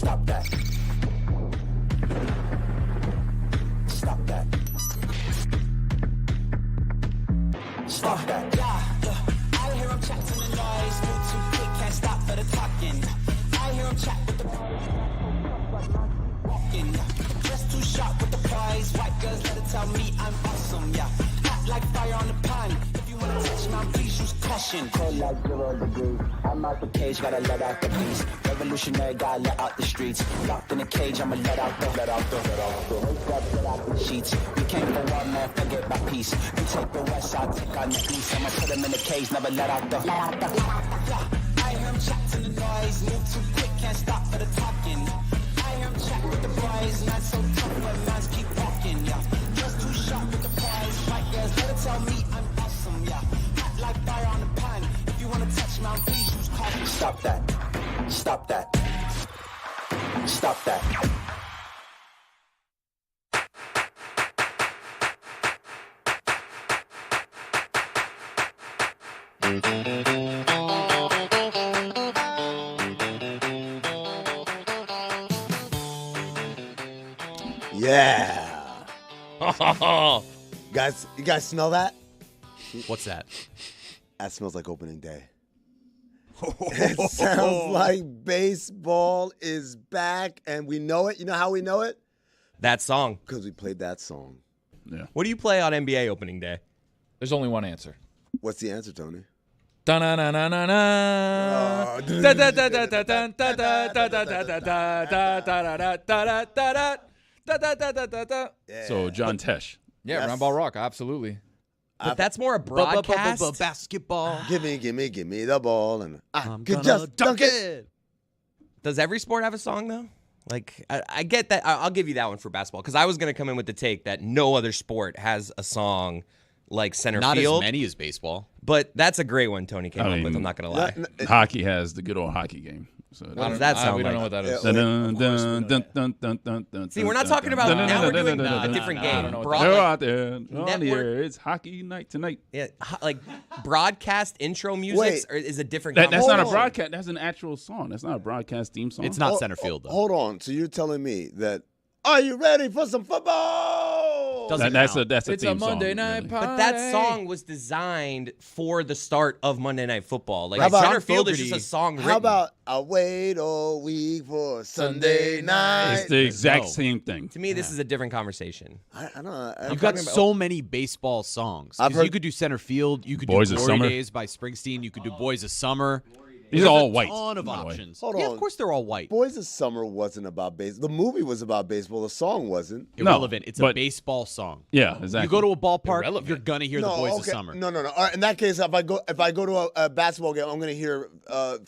Stop that. Stop that. Stop that. Yeah. I hear him chat to the noise. Move too quick, can't stop for the talking. I hear him chat with the walking. Just too sharp with the prize. White girls let it tell me I'm awesome. Yeah. Hot like fire on the pan. If you wanna touch my please use caution. Cold like 0 degrees. I'm out the cage, gotta let out the beast. Revolutionary, gotta let out the streets. Locked in a cage, I'ma let out the sheets. We came for one man, forget my peace. You take the west, I'll take on the east. I'ma put him in the cage, never let out the. I hear him chat to the noise. Move too quick, can't stop for the talking. I hear him chat with the boys. Not so tough, but minds keep walking. Yeah, just too sharp with the prize. White girls, let it tell me I'm awesome. Yeah, hot like fire on the pan. If you wanna touch my please use caution. Stop that. Stop that. Stop that. Yeah. You guys smell that? What's that? That smells like opening day. It sounds like baseball is back, and we know it. You know how we know it? That song. Because we played that song. Yeah. What do you play on NBA opening day? There's only one answer. What's the answer, Tony? So John Tesh. Yeah, Yes. Round Ball Rock, absolutely. But that's more a broadcast. Basketball. Give me the ball, and I I'm could gonna just dunk dunk it. it. Does every sport have a song though? Like I get that. I'll give you that one for basketball because I was gonna come in with the take that no other sport has a song like center Not field. as many as baseball. But that's a great one Tony came I up mean, with. I'm not gonna lie. Hockey has the good old hockey game. So What does that sound We don't like? know what that is. See, we're not talking about now. We're doing a different game. They're out there on the network- air. It's hockey night tonight. Yeah, like broadcast intro music Wait. is a different. That's not a conversation. broadcast. That's an actual song. That's not a broadcast theme song. It's not center field, though. Hold on. So you're telling me that, are you ready for some football? Doesn't That's count. a It's a theme song, Monday night really. party. But that song was designed for the start of Monday Night Football. Like How about center field is Fogerty? just a song written. How about I wait all week for Sunday night? It's the exact No. same thing. To me, this is a different conversation. I don't know. You've got so many baseball songs. I've 'Cause heard- you could do center field. You could Boys do of Glory Summer. Days by Springsteen. You could do Boys of Summer. These There's are all a white. ton of by the way. options. Hold Yeah, on. of course they're all white. Boys of Summer wasn't about baseball. The movie was about baseball. The song wasn't. Irrelevant. It's a but- baseball song. Yeah, exactly. You go to a ballpark, Irrelevant. you're gonna hear the Boys of Summer. No. All right, in that case, if I go to a basketball game, I'm going to hear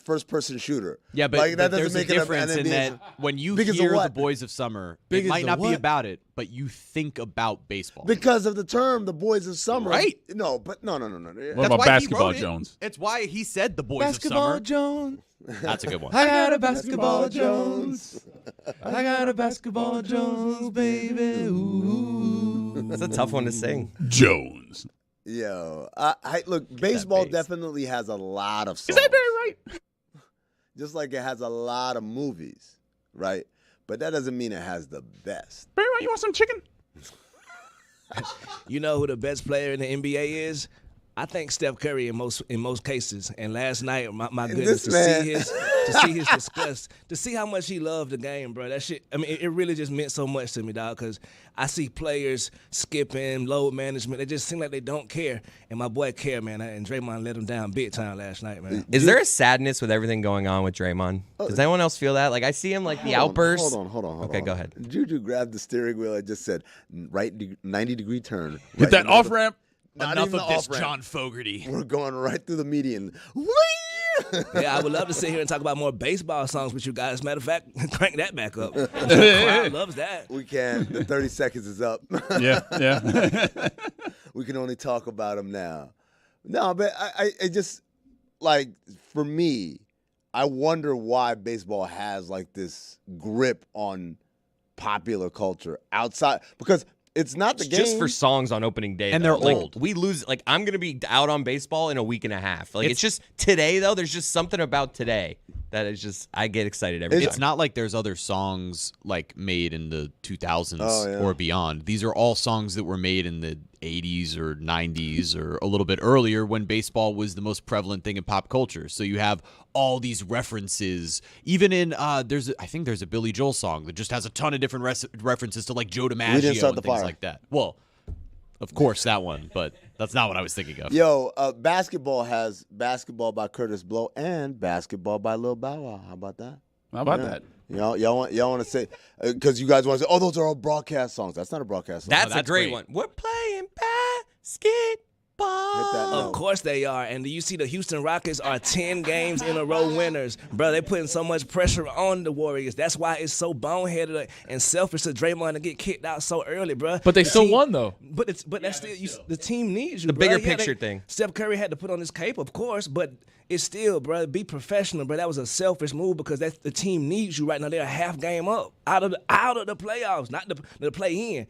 first person shooter. Yeah, but, like, that but doesn't there's make a it difference in NBA. that when you Because of hear the what? Boys of Summer, it Because might of not be what? about it, but you think about baseball. Because of the term, the Boys of Summer. Right. No, but no. What That's about why he Basketball wrote it. Jones? It's why he said the Boys of Summer. Jones. That's a good one. I got a basketball Jones. I got a basketball Jones, baby. Ooh. That's a tough one to sing. Jones. Yo, I look. Baseball bass. definitely has a lot of songs. Is that very right? Just like it has a lot of movies, right? But that doesn't mean it has the best. Very right. You want some chicken? You know who the best player in the NBA is? I think Steph Curry in most cases. And last night, my goodness, this man. to see his disgust, to see how much he loved the game, bro. That shit. I mean, it really just meant so much to me, dog. Because I see players skipping, load management. They just seem like they don't care. And my boy care, man. And Draymond let him down big time last night, man. Is there a sadness with everything going on with Draymond? Does anyone else feel that? Like I see him like the outbursts. Hold on. Okay, go ahead. Juju grabbed the steering wheel. I just said, 90-degree turn. Hit that off ramp. Not Enough even of the this off-ramp. John Fogerty. We're going right through the median. Whee! Yeah, I would love to sit here and talk about more baseball songs with you guys. Matter of fact, crank that back up. The crowd loves that. We can't. The 30 seconds is up. Yeah. We can only talk about them now. No, but I just, like, for me, I wonder why baseball has, like, this grip on popular culture outside. Because It's not the game. Just for songs on opening day, And though. they're Like, old. We lose. Like I'm gonna be out on baseball in a week and a half. Like it's just today though. There's just something about today that is just I get excited every time. It's not like there's other songs like made in the 2000s yeah. or beyond. These are all songs that were made in the 80s or 90s or a little bit earlier when baseball was the most prevalent thing in pop culture. So you have all these references. Even in I think there's a Billy Joel song that just has a ton of different references to like Joe DiMaggio Start and the things Fire. like that. Well, of course that one, but that's not what I was thinking of. Yo, basketball has Basketball by Curtis Blow and Basketball by Lil Bow Wow. How about that? How about that? Y'all want to say, because you guys want to say, oh, those are all broadcast songs. That's not a broadcast song. That's a that's great great. one. We're playing basketball. Hit that Of note. course they are. And do you see the Houston Rockets are 10 games in a row winners? Bro, they're putting so much pressure on the Warriors. That's why it's so boneheaded and selfish of Draymond to get kicked out so early, bro. But they The still team- won, though. But that's still the team needs you. The bro. bigger Yeah, picture thing. Steph Curry had to put on his cape, of course, but it's still, bro. Be professional, bro. That was a selfish move because the team needs you right now. They're a half game up out of the playoffs, not the play in,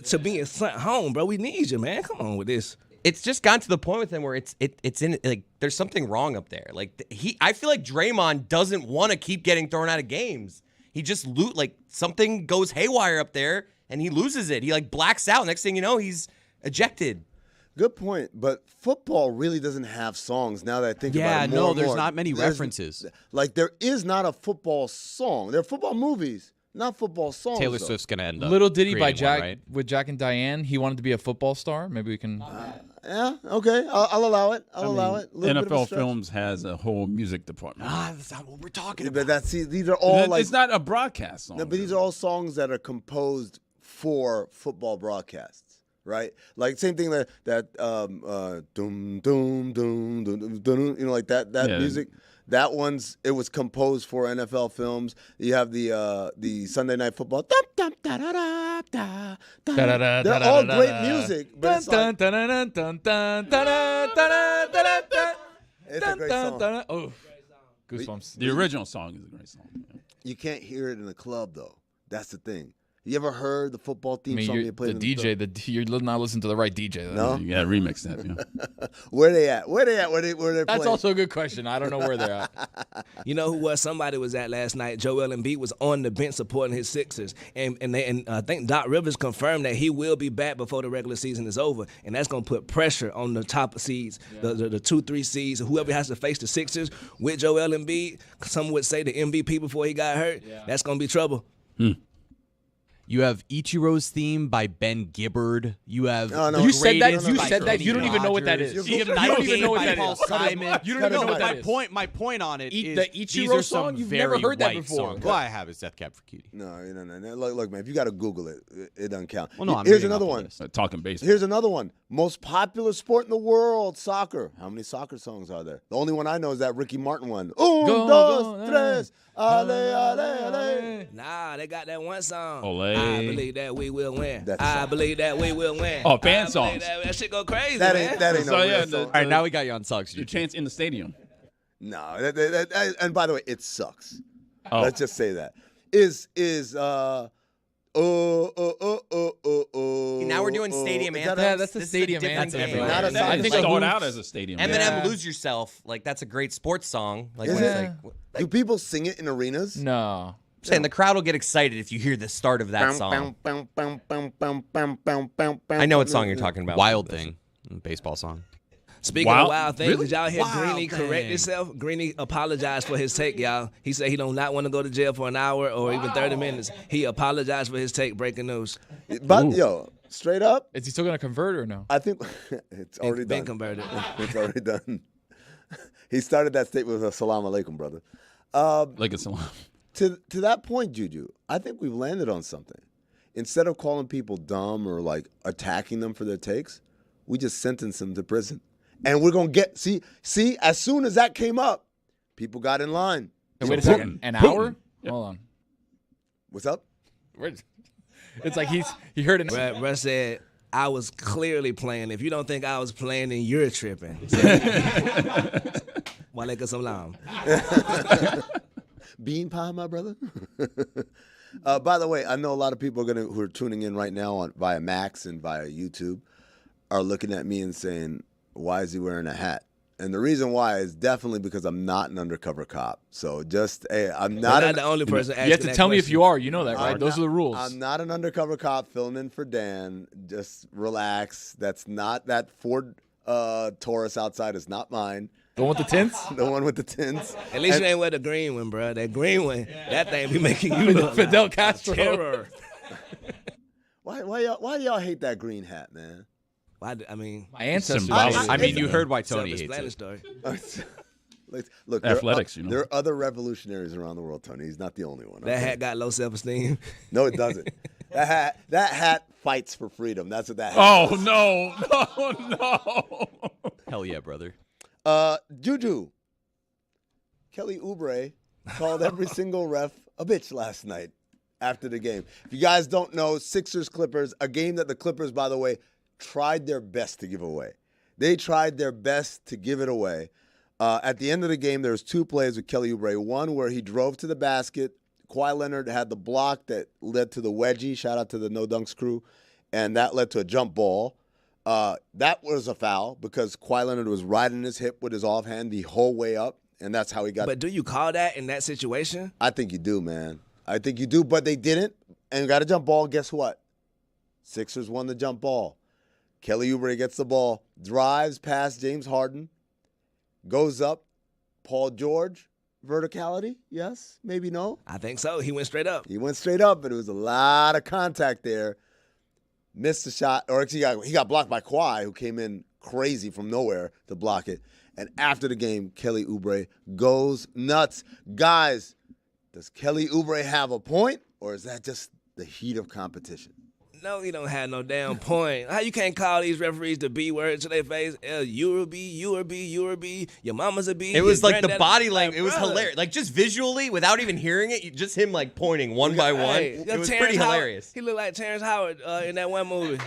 to being sent home, bro. We need you, man. Come on with this. It's just gotten to the point with him where it's in like there's something wrong up there. Like I feel like Draymond doesn't want to keep getting thrown out of games. He just like something goes haywire up there and he loses it. He like blacks out. Next thing you know, he's ejected. Good point. But football really doesn't have songs now that I think about Yeah, it more no, and there's more. not many references. Like, there is not a football song. There are football movies, not football songs. Taylor though. Swift's gonna end up Little Ditty by creating Jack one, right? with Jack and Diane. He wanted to be a football star. Maybe we can. Yeah, okay. I'll allow it. I'll allow it. Little bit of a NFL stretch. Films has a whole music department. That's not what we're talking Yeah, about. but these are all like. It's not a broadcast song. No, but these are all songs that are composed for football broadcasts, right? Like same thing that doom doom doom doom doom, you know, like that Yeah. music. That it was composed for NFL Films. You have the Sunday Night Football. They're all great music, but it's like, it's a great song. Oh, goosebumps. The original song is a great song. You can't hear it in the club though. That's the thing. You ever heard the football I theme mean, song you're, they played the in the club? DJ, you're not listening to the right DJ. No? You gotta remix that. Yeah. Where they at? Where they That's playing? also a good question. I don't know where they're at. You know who somebody was at last night? Joel Embiid was on the bench supporting his Sixers, and I think Doc Rivers confirmed that he will be back before the regular season is over, and that's gonna put pressure on the top seeds, the 2-3 seeds, whoever has to face the Sixers with Joel Embiid. Some would say the MVP before he got hurt. That's gonna be trouble. You have Ichiro's theme by Ben Gibbard. You have No, no, You said that. Greatest You by said that. Kenny You don't even know what that Rogers. is. You You don't even know what by that Paul is. Simon. You don't even know what that is. My point on it is The Ichiro these are some song? You've very never heard that white before. songs. Well, I have. It's Death Cab for Cutie. No. Look, man, if you got to Google it, it doesn't count. Well, no, I'm Here's reading another off the one. list. Talking baseball. Here's another one. Most popular sport in the world, soccer. How many soccer songs are there? The only one I know is that Ricky Martin one. Un, Go, dos, go, tres. Ale, ale, ale. Nah, they got that one song. Olé. I believe that we will win. That's I a song. believe that we will win. Oh, fan I believe songs. That shit go crazy, That man. ain't no So, real yeah, song. All right, now we got you on songs. The chants in the stadium. No, and by the way, it sucks. Oh. Let's just say that. Now we're doing stadium Is that anthems. Yeah, that's the This is a stadium different anthem. game. Not a That I didn't think start a out Hoops- as a stadium. Eminem, Yeah. Lose Yourself. Like that's a great sports song. Like, Is when it's it? like Do people sing it in arenas? No. I'm saying the crowd will get excited if you hear the start of that song. I know what song you're talking about. Wild Thing, baseball song. Speaking Wild- of wild things, really? did y'all hear Wild Greeny correct thing. himself? Greeny apologized for his take, y'all. He said he don't not want to go to jail for an hour or even 30 minutes. He apologized for his take. Breaking news. But yo, straight up, Is he still going to convert or no? I think it's already Been done. converted. It's already done. He started that statement with a salam alaikum, brother. Like it's a lot. To that point, Juju, I think we've landed on something. Instead of calling people dumb or like attacking them for their takes, we just sentence them to prison. And we're gonna get see, as soon as that came up, people got in line. Hey, wait a Putin. second. An Putin. hour? Yeah. Hold on. What's up? It's like he heard it. Russ said, I was clearly playing. If you don't think I was playing, then you're tripping. Walaikum salam. Bean pie, my brother. By the way, I know a lot of people who are tuning in right now via Max and via YouTube are looking at me and saying, "Why is he wearing a hat?" And the reason why is definitely because I'm not an undercover cop. So I'm not the only person asking You have to that tell me if question. you are. You know that, right? Those are the rules. I'm not an undercover cop filling in for Dan. Just relax. That's not that Ford Taurus outside is not mine. The one with the tints? The one with the tints. At least you ain't wear the green one, bro. That green one, that thing be making you look Fidel like Castro. terror. Why do y'all hate that green hat, man? I mean, My ancestors. I mean, you heard why Tony hates self-explanatory. Look, Athletics, there are other revolutionaries around the world, Tony. He's not the only one. That okay? hat got low self-esteem. No, it doesn't. That hat fights for freedom. That's what that hat Oh, no. Hell yeah, brother. Juju. Kelly Oubre called every single ref a bitch last night after the game. If you guys don't know, Sixers-Clippers, a game that the Clippers, by the way, tried their best to give away. They tried their best to give it away. At the end of the game, there was 2 plays with Kelly Oubre. One where he drove to the basket. Kawhi Leonard had the block that led to the wedgie. Shout out to the No Dunks crew. And that led to a jump ball. That was a foul because Kawhi Leonard was riding his hip with his offhand the whole way up, and that's how he got. But do you call that in that situation? I think you do, man. I think you do, but they didn't and got a jump ball. Guess what? Sixers won the jump ball. Kelly Oubre gets the ball, drives past James Harden, goes up. Paul George, verticality? Yes, maybe no. I think so. He went straight up. He went straight up, but it was a lot of contact there. Missed the shot, or actually he got blocked by Kawhi, who came in crazy from nowhere to block it. And after the game, Kelly Oubre goes nuts. Guys, does Kelly Oubre have a point, or is that just the heat of competition? No, he don't have no damn point. How you can't call these referees the B word to their face? You a B, you a B, you a B. Your mama's a B. It was your like the granddad- body language. It was brother. hilarious. Like just visually, without even hearing it, just him like pointing one by one. Hey, It was Terrence pretty Howard, hilarious. He looked like Terrence Howard in that one movie.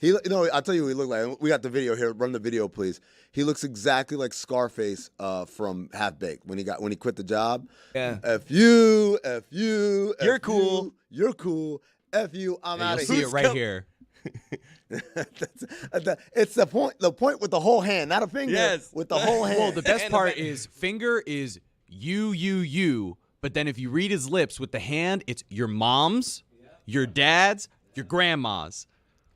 I'll tell you what he looked like. We got the video here. Run the video, please. He looks exactly like Scarface from Half Baked when he quit the job. Yeah. F you. You're cool. You're cool. F you. I'm Yeah, out you'll of see here. it right here. It's the point. The point with the whole hand, not a finger. Yes. With the whole hand. Well, the best part is finger is you. But then if you read his lips with the hand, it's your mom's, your dad's, your grandma's.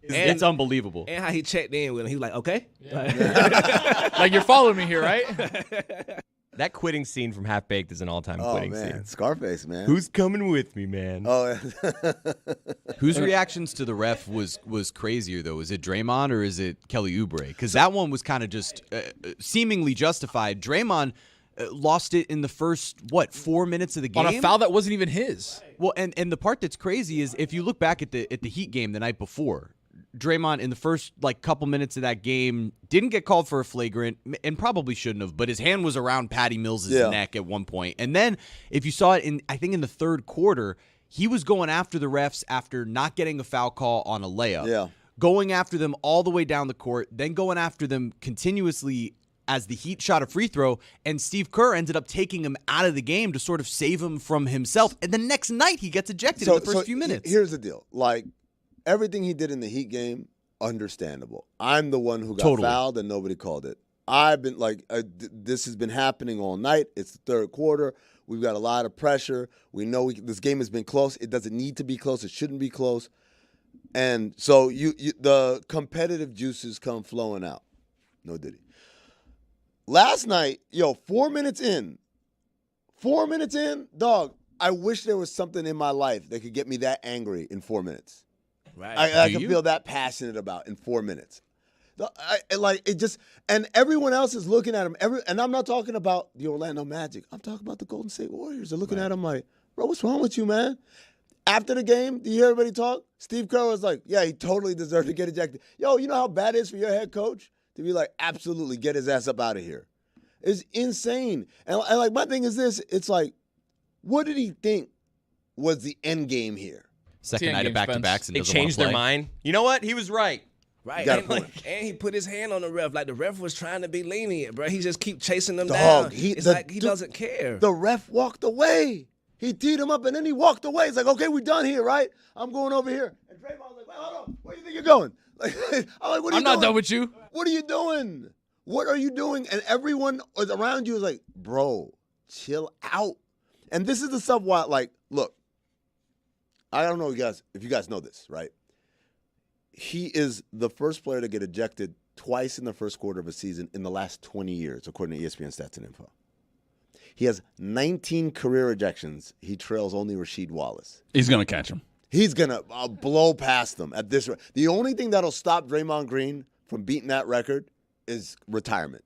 It's unbelievable. And how he checked in with him. He was like, okay. Like, you're following me here, right? That quitting scene from Half Baked is an all-time quitting man, scene. Scarface, man. Who's coming with me, man? Oh, Whose reactions to the ref was crazier, though? Is it Draymond or is it Kelly Oubre? Because that one was kind of just seemingly justified. Draymond lost it in the first, 4 minutes of the game? On a foul that wasn't even his. Well, and the part that's crazy is if you look back at the Heat game the night before, Draymond in the first couple minutes of that game didn't get called for a flagrant and probably shouldn't have, but his hand was around Patty Mills' neck at one point. And then if you saw it in the third quarter, he was going after the refs after not getting a foul call on a layup. Yeah. Going after them all the way down the court, then going after them continuously as the Heat shot a free throw, and Steve Kerr ended up taking him out of the game to sort of save him from himself. And the next night he gets ejected in the first few minutes. Here's the deal. Everything he did in the Heat game, understandable. I'm the one who got fouled and nobody called it. I've been this has been happening all night. It's the third quarter. We've got a lot of pressure. We know this game has been close. It doesn't need to be close. It shouldn't be close. And so the competitive juices come flowing out. No diddy. Last night, 4 minutes in, dog, I wish there was something in my life that could get me that angry in 4 minutes. Right. I can feel that passionate about in 4 minutes. And everyone else is looking at him. And I'm not talking about the Orlando Magic. I'm talking about the Golden State Warriors. They're looking at him like, bro, what's wrong with you, man? After the game, do you hear everybody talk? Steve Kerr was like, yeah, he totally deserved to get ejected. You know how bad it is for your head coach to be like, absolutely, get his ass up out of here. It's insane. And my thing is this, it's like, what did he think was the end game here? Second night of back-to-backs and They doesn't want changed to play. their mind. You know what? He was right. Right. And he put his hand on the ref. Like the ref was trying to be lenient, bro. He just keep chasing them Dog, down. It's like he doesn't care. The ref walked away. He teed him up, and then he walked away. He's like, okay, we're done here, right? I'm going over here. And Draymond was like, wait, hold on. Where do you think you're going? Like, I'm like, what are you doing? I'm not done with you. What are you doing? What are you doing? And everyone around you is like, bro, chill out. And this is the stuff why, like, look, I don't know if you guys know this, right? He is the first player to get ejected twice in the first quarter of a season in the last 20 years, according to ESPN Stats and Info. He has 19 career ejections. He trails only Rasheed Wallace. He's going to catch him. He's going to blow past them at this rate. The only thing that'll stop Draymond Green from beating that record is retirement.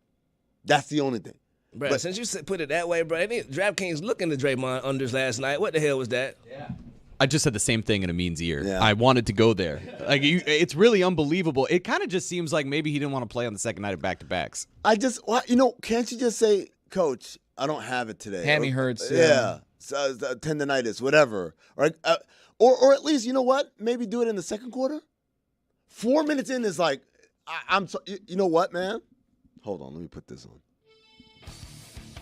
That's the only thing. Bro, since you put it that way, bro, DraftKings looking to Draymond unders last night. What the hell was that? Yeah. I just said the same thing in Amin's ear. Yeah. I wanted to go there. Like it's really unbelievable. It kind of just seems like maybe he didn't want to play on the second night of back-to-backs. Can't you just say, Coach, I don't have it today. Hammy hurts. Yeah. So, tendonitis, whatever. Or at least, you know what? Maybe do it in the second quarter. 4 minutes in is like, you know what, man? Hold on, let me put this on.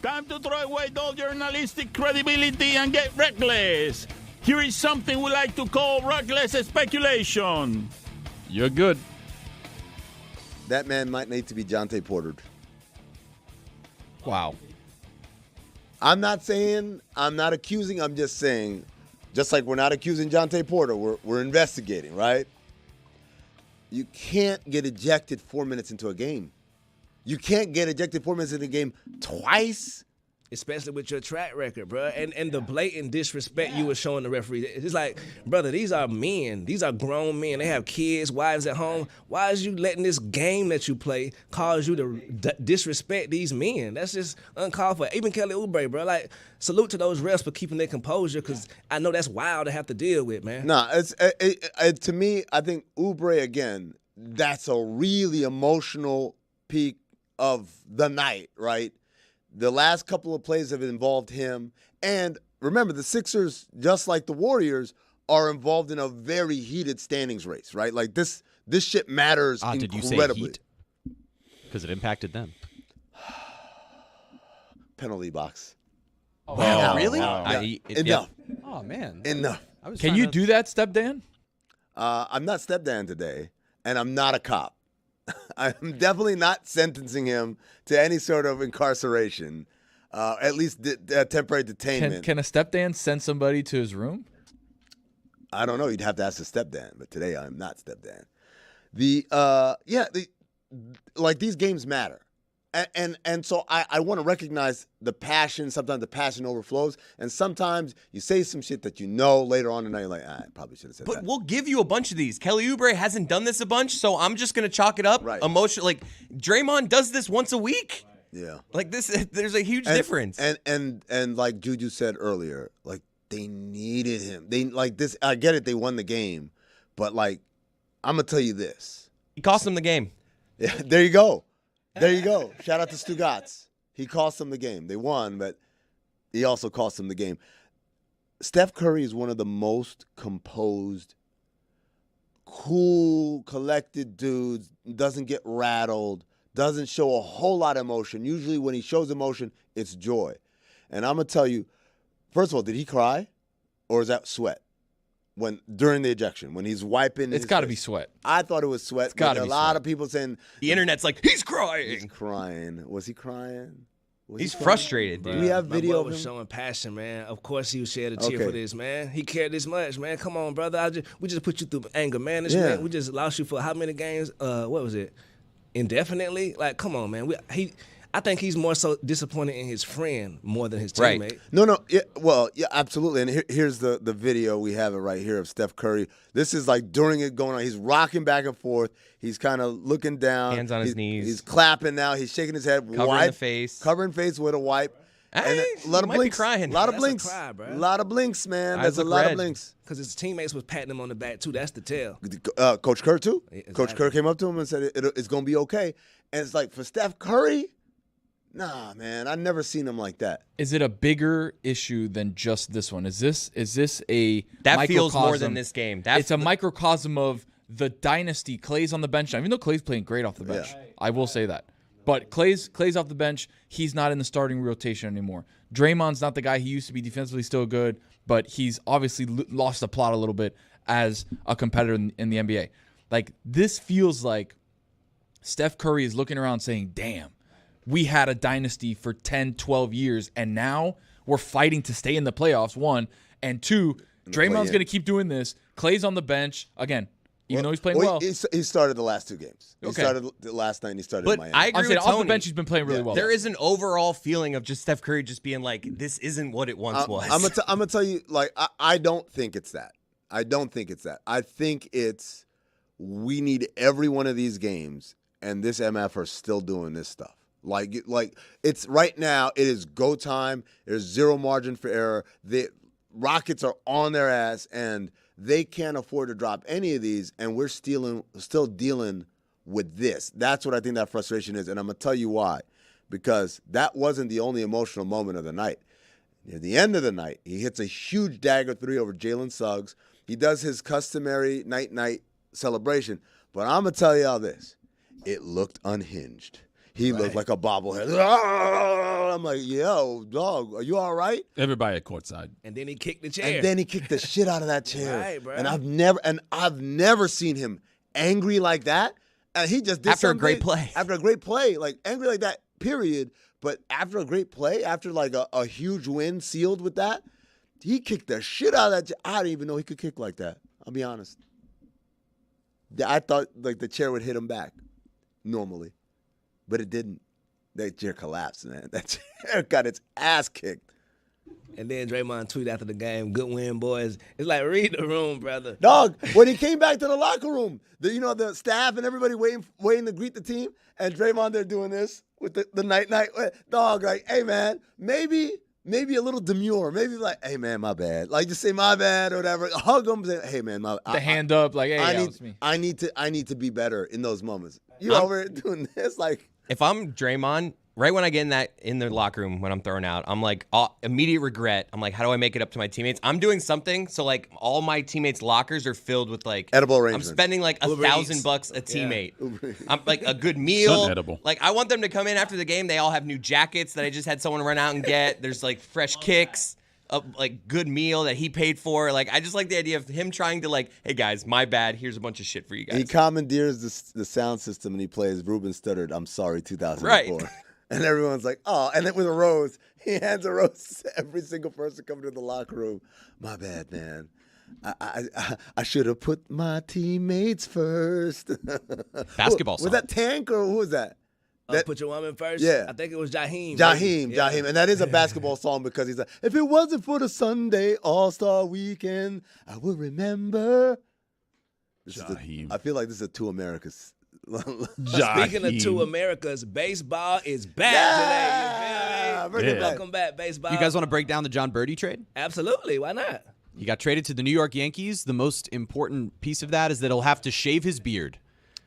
Time to throw away all journalistic credibility and get reckless. Here is something we like to call reckless speculation. You're good. That man might need to be Jonte Portered. Wow. I'm not accusing, I'm just saying, just like we're not accusing Jonte Porter, we're investigating, right? You can't get ejected 4 minutes into a game. You can't get ejected 4 minutes into a game twice. Especially with your track record, bro, and the blatant disrespect you were showing the referee. It's like, brother, these are men. These are grown men. They have kids, wives at home. Why is you letting this game that you play cause you to disrespect these men? That's just uncalled for. Even Kelly Oubre, bro, like, salute to those refs for keeping their composure, because I know that's wild to have to deal with, man. Nah, to me, I think Oubre, again, that's a really emotional peak of the night, right? The last couple of plays have involved him. And remember, the Sixers, just like the Warriors, are involved in a very heated standings race, right? Like this shit matters incredibly. Did you say heat? Because it impacted them. Penalty box. Oh, really? Wow. Enough. Oh, man. Enough. Can you do that, Step Dan? I'm not Step Dan today, and I'm not a cop. I'm definitely not sentencing him to any sort of incarceration, at least temporary detainment. Can a Step Dan send somebody to his room? I don't know. You'd have to ask the Step Dan, but today I'm not Step Dan. Like these games matter. And so I want to recognize the passion. Sometimes the passion overflows, and sometimes you say some shit that you know later on in the night, you're like, I probably should have said that. But we'll give you a bunch of these. Kelly Oubre hasn't done this a bunch, so I'm just gonna chalk it up. Right. Emotion, like Draymond does this once a week. Yeah. Like this, there's a huge difference. And like Juju said earlier, like they needed him. They like this. I get it. They won the game, but like I'm gonna tell you this. He cost them the game. Yeah. There you go. There you go. Shout out to Stugotz. He cost them the game. They won, but he also cost them the game. Steph Curry is one of the most composed, cool, collected dudes. Doesn't get rattled. Doesn't show a whole lot of emotion. Usually when he shows emotion, it's joy. And I'm going to tell you, first of all, did he cry? Or is that sweat? During the ejection, when he's wiping It's got to be sweat. I thought it was sweat. It's got to be a lot sweat. of people saying The internet's like, he's crying. he's crying. Was he crying? He's frustrated, dude. Do we have My video boy of was him? showing passion, man. Of course he would shed a tear Okay. for this, man. He cared this much, man. Come on, brother. We just put you through anger management. Yeah. We just lost you for how many games? What was it? Indefinitely? Like, come on, man. I think he's more so disappointed in his friend more than his teammate. Right. No. Yeah, absolutely. And here's the video. We have it right here of Steph Curry. This is like during it going on. He's rocking back and forth. He's kind of looking down. Hands on his knees. He's clapping now. He's shaking his head. Covering the face. Covering face with a wipe. Hey, a lot he of might be blinks. crying. A lot of That's a blinks. cry, bro. A lot of blinks, man. Eyes There's a look lot red. of blinks. Because his teammates was patting him on the back, too. That's the tell. Coach Kerr, too. Exactly. Coach Kerr came up to him and said it's going to be okay. And it's like, for Steph Curry, nah, man. I've never seen him like that. Is it a bigger issue than just this one? Is this a That feels more microcosm? than this game. It's a microcosm of the dynasty. Clay's on the bench now, even though Clay's playing great off the bench. Yeah. I will say that. But Clay's off the bench. He's not in the starting rotation anymore. Draymond's not the guy he used to be. Defensively still good, but he's obviously lost the plot a little bit as a competitor in the NBA. Like, this feels like Steph Curry is looking around saying, damn, we had a dynasty for 10, 12 years, and now we're fighting to stay in the playoffs, one. And two, Draymond's going to keep doing this. Clay's on the bench. Again, even though he's playing well. He started the last 2 games. He Okay. started the last night, and he started But in Miami. I agree with off Tony. the bench, he's been playing really well. There is an overall feeling of just Steph Curry just being like, this isn't what it once was. I'm going to tell you, like, I don't think it's that. I think it's we need every one of these games, and this MF are still doing this stuff. Like it's right now, it is go time. There's zero margin for error. The Rockets are on their ass, and they can't afford to drop any of these, and we're still dealing with this. That's what I think that frustration is, and I'm going to tell you why. Because that wasn't the only emotional moment of the night. Near the end of the night, he hits a huge dagger 3 over Jalen Suggs. He does his customary night-night celebration. But I'm going to tell y'all this. It looked unhinged. He looked like a bobblehead. I'm like, yo, dog, are you all right? Everybody at courtside. And then he kicked the chair. And then he kicked the shit out of that chair. Right, bro. And I've never seen him angry like that. And he just did After a something- great play. After a great play, like angry like that, period. But after a great play, after like a huge win sealed with that, he kicked the shit out of that chair. I didn't even know he could kick like that. I'll be honest. I thought like the chair would hit him back normally. But it didn't. That chair collapsed, man. That chair got its ass kicked. And then Draymond tweeted after the game, good win, boys. It's like, read the room, brother. Dog, when he came back to the locker room, the staff and everybody waiting to greet the team, and Draymond there doing this with the night. Dog, like, hey, man, maybe a little demure. Maybe like, hey, man, my bad. Like, just say my bad or whatever. Hug him, say, hey, man, hand up, like, hey, that was me. I need to be better in those moments. You over here doing this, like. If I'm Draymond, right when I get in the locker room when I'm thrown out, I'm like, immediate regret. I'm like, how do I make it up to my teammates? I'm doing something so like all my teammates' lockers are filled with like edible I'm arrangements. spending like $1,000 a teammate. Yeah. I'm like a good meal. Edible. Like I want them to come in after the game. They all have new jackets that I just had someone run out and get. There's like fresh kicks. Like good meal that he paid for. Like I just like the idea of him trying to like, hey guys, my bad. Here's a bunch of shit for you guys. He commandeers the sound system and he plays Ruben Studdard, I'm Sorry, 2004. Right. And everyone's like, oh, and then with a rose, he hands a rose to every single person coming to the locker room. My bad, man. I should have put my teammates first. Basketball song. Was that Tank or who was that? Put your woman first? Yeah. I think it was Jaheim. Jaheim. And that is a basketball song because he's like, if it wasn't for the Sunday All-Star Weekend, I would remember. Jaheim. I feel like this is a Two Americas. Speaking of Two Americas, baseball is back today. You feel me? Welcome back, baseball. You guys want to break down the John Birdie trade? Absolutely. Why not? He got traded to the New York Yankees. The most important piece of that is that he'll have to shave his beard.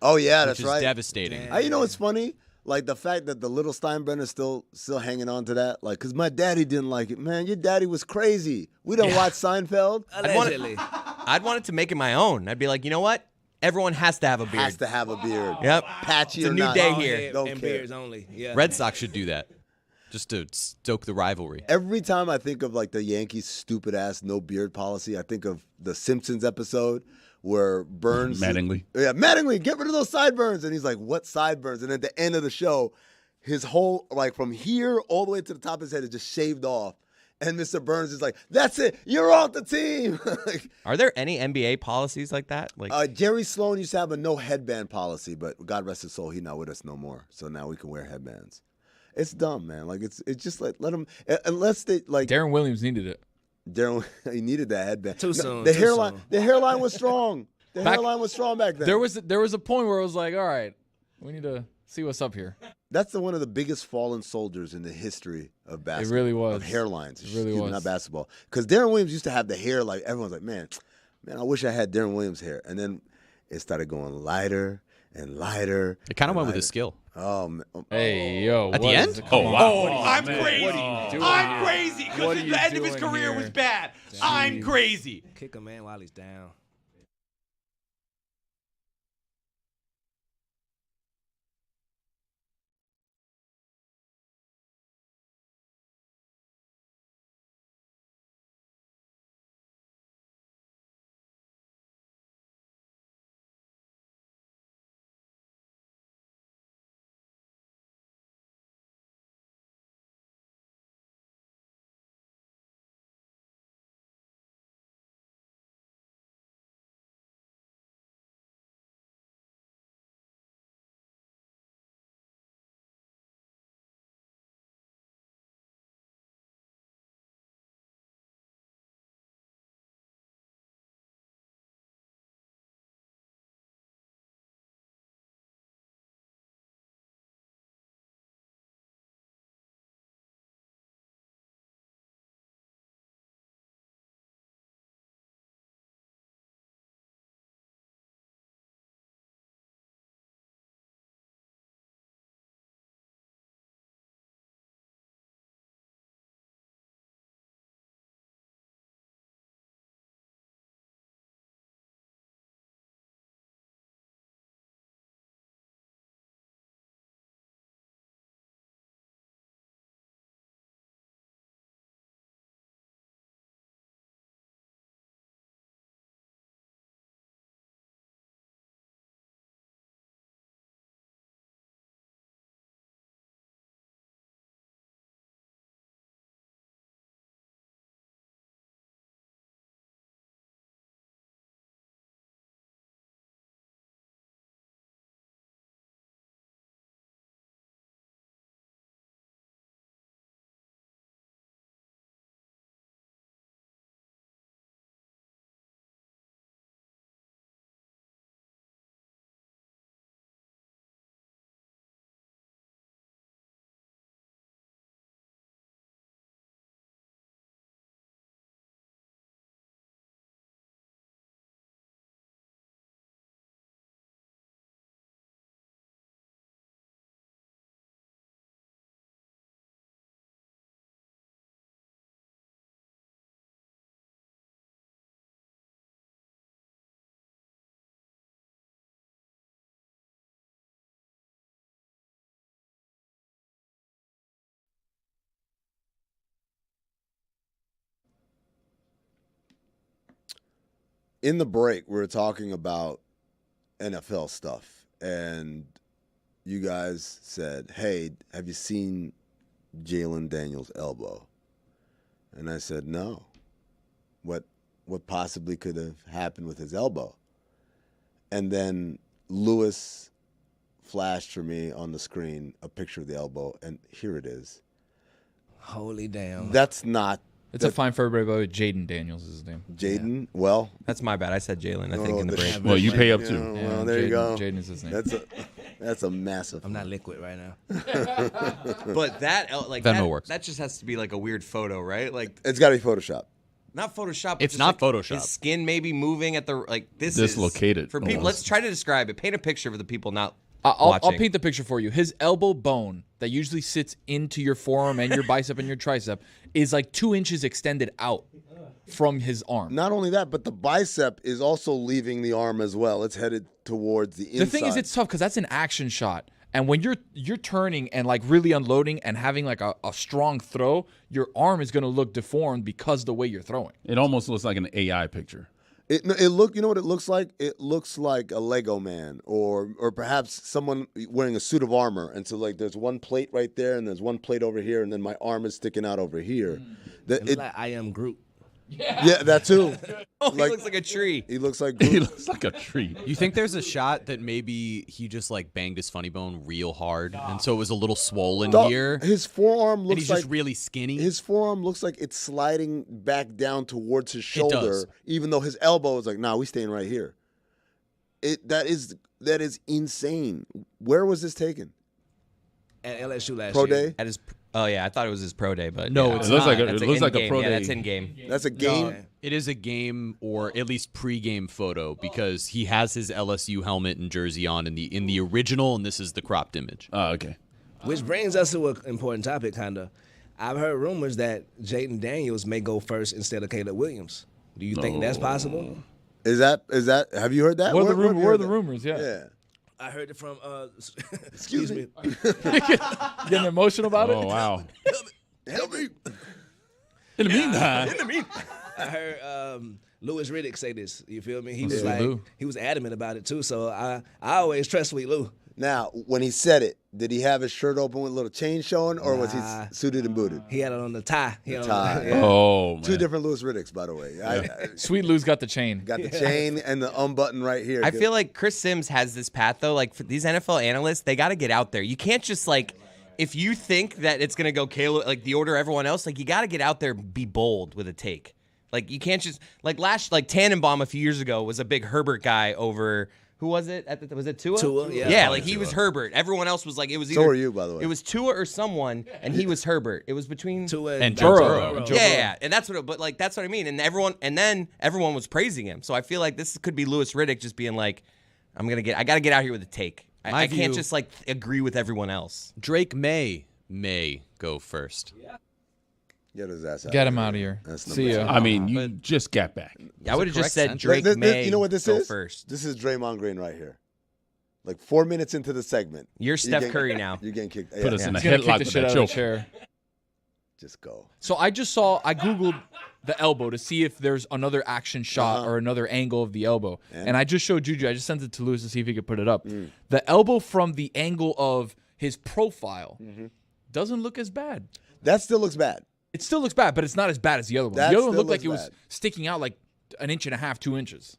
Oh, yeah, which that's right. Which is devastating. You know what's funny? Like the fact that the little Steinbrenner's still hanging on to that. Like, because my daddy didn't like it. Man, your daddy was crazy. We don't watch Seinfeld. Allegedly. I'd want it to make it my own. I'd be like, you know what? Everyone has to have a beard. Has to have a beard. Yep. Patchy it's or a new not. day here. Don't and care. beards only. Yeah. Red Sox should do that just to stoke the rivalry. Every time I think of like the Yankees' stupid ass no beard policy, I think of the Simpsons episode where Burns Mattingly. Yeah, Mattingly, get rid of those sideburns. And he's like, what sideburns? And at the end of the show, his whole, like from here all the way to the top of his head is just shaved off. And Mr. Burns is like, that's it. You're off the team. Like, are there any NBA policies like that? Like Jerry Sloan used to have a no headband policy, but God rest his soul, he's not with us no more. So now we can wear headbands. It's dumb, man. Like it's just like let them unless they like Darren Williams needed it. Darren, he needed that headband. Too soon. The too hairline, soon. the hairline was strong. The hairline was strong back then. There was a point where I was like, all right, we need to see what's up here. That's one of the biggest fallen soldiers in the history of basketball. It really was. Of hairlines. It really was. Not basketball. Because Darren Williams used to have the hair like everyone's like, man, I wish I had Darren Williams' hair. And then it started going lighter and lighter. It kind of went with his skill. Oh, man. Hey, yo. At the what end? is it? Oh, Come wow. on. I'm man. crazy. What are you doing I'm here? crazy What because are the you end of his doing career here? was bad. I'm crazy. Kick a man while he's down. in the break, we were talking about NFL stuff, and you guys said, "Hey, have you seen Jaden Daniels' elbow?" And I said, "No. What possibly could have happened with his elbow?" And then Lewis flashed for me on the screen a picture of the elbow, and here it is. Holy damn. That's not. It's a fine for everybody, but Jaden Daniels is his name. Jaden. Well, That's my bad. I said Jalen. I think in the break. Well, you pay up too. yeah, well, there you go. Jaden is his name. That's a massive. I'm not liquid right now. But that Venmo works. That just has to be like a weird photo, right? Like It's got to be Photoshop. not Photoshop. but It's just, not like, Photoshop. His skin maybe moving at the this Dislocated is for people. almost. Let's try to describe it. Paint a picture for the people not I'll watching. paint the picture for you. His elbow bone that usually sits into your forearm and your bicep and your tricep is like 2 inches extended out from his arm. Not only that, but the bicep is also leaving the arm as well. It's headed towards the inside. The thing is, it's tough because that's an action shot. And when you're turning and like really unloading and having like a strong throw, your arm is going to look deformed because the way you're throwing. It almost looks like an AI picture. You know what it looks like? It looks like a Lego man, or perhaps someone wearing a suit of armor. And so like there's one plate right there, and there's one plate over here, and then my arm is sticking out over here. It looks like I am Groot. Yeah, that too. Oh, he looks like a tree. He looks like He Groot. looks like a tree. You think there's a shot that maybe he just like banged his funny bone real hard, and so it was a little swollen here, His forearm and looks he's like just really skinny? his forearm looks like it's sliding back down towards his does. shoulder, even though his elbow is like, nah, we staying right here. That is insane. Where was this taken? At LSU last Pro year. day? At his I thought it was his pro day, but No, yeah. it's It looks not. like That's it looks like a in-game. pro Yeah, day. that's in game. That's a game. No. It is a game, or at least pre-game photo, because he has his LSU helmet and jersey on in the original, and this is the cropped image. Oh, okay. Which brings us to an important topic, kind of. I've heard rumors that Jaden Daniels may go first instead of Caleb Williams. Do you think that's possible? Is that? Have you heard that? What are the Where have you rumors? Where are heard the that? rumors? Yeah. Yeah. I heard it from, Excuse me. Getting emotional about Oh, it? wow. Help me. In the meantime, I heard Louis Riddick say this. You feel me? He was Sweet like, Lou. he was adamant about it too. So I always trust Sweet Lou. Now, when he said it, did he have his shirt open with a little chain showing, or was Nah. he suited and booted? He had it on the tie. He had it tie. on the, yeah. oh man. Two different Louis Riddicks, by the way. I Sweet Lou's got the chain. got the chain and the unbutton right here. I feel like Chris Sims has this path though. Like for these NFL analysts, they got to get out there. You can't just like, if you think that it's gonna go like the order of everyone else, like you got to get out there, be bold with a take. Like you can't just like Tannenbaum a few years ago was a big Herbert guy over. Who was it? Was it Tua? Tua, yeah. Yeah, like he was Herbert. Everyone else was like it was either. So were you, by the way. It was Tua or someone, and he was Herbert. It was between Tua And Burrow. Joe yeah, and that's what. But like that's what I mean. And then everyone was praising him. So I feel like this could be Louis Riddick just being like, I got to get out here with a take. I can't view- just like agree with everyone else. Drake may go first. Get his ass out. Get him out of here. That's See number ya. I mean, you just got back. I would have just correct said sentence? Drake may. You know what this go is? first. This is Draymond Green right here. Like 4 minutes into the segment. You're Steph Curry now. You're getting kicked. Put us in a He's gonna headlock kick the with shit that out of the choke. chair. Just go. So I Googled the elbow to see if there's another action shot or another angle of the elbow. And I just showed Juju. I just sent it to Lewis to see if he could put it up. The elbow from the angle of his profile doesn't look as bad. That still looks bad. It still looks bad, but it's not as bad as the other one. That The other one still looked like it looks was bad. sticking out like an inch and a half, 2 inches.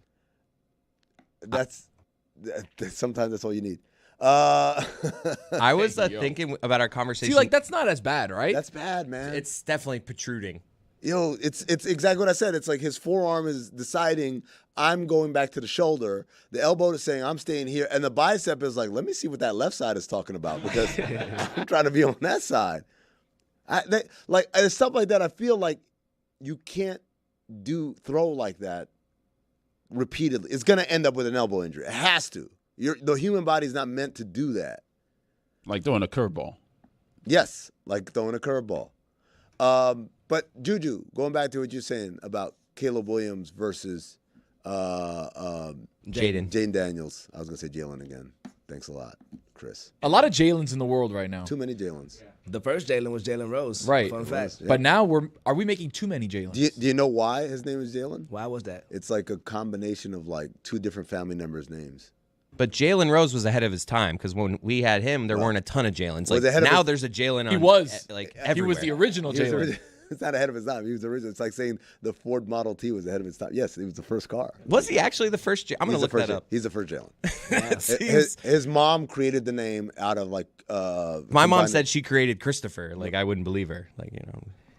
Sometimes that's all you need. I was thinking about our conversation. See, like that's not as bad, right? That's bad, man. it's definitely protruding. Yo, it's exactly what I said. It's like his forearm is deciding I'm going back to the shoulder. The elbow is saying I'm staying here, and the bicep is like, let me see what that left side is talking about because I'm trying to be on that side. And stuff like that. I feel like you can't throw like that repeatedly. It's gonna end up with an elbow injury. It has to. The human body's not meant to do that. Like throwing a curveball. Yes, like throwing a curveball. But Juju, going back to what you're saying about Caleb Williams versus Jaden. Daniels. I was gonna say Jalen again. Thanks a lot, Chris. A lot of Jalen's in the world right now. Too many Jalen's. The first Jalen was Jalen Rose. Right. Fun fact. Yeah. But now are we making too many Jalen's? Do you know why his name is Jalen? Why was that? It's like a combination of like two different family members' names. But Jalen Rose was ahead of his time because when we had him, there weren't a ton of Jalen's. Was Like ahead of now, his- there's a Jalen. He on, was. like He everywhere. was the original He was Jalen. original. It's not ahead of his time. He was original. It's like saying the Ford Model T was ahead of his time. Yes, it was the first car. Was he actually the first? I'm gonna He's look the first that up. He's the first Jalen. It seems- His mom created the name out of like. My mom said she created Christopher. Like I wouldn't believe her. Like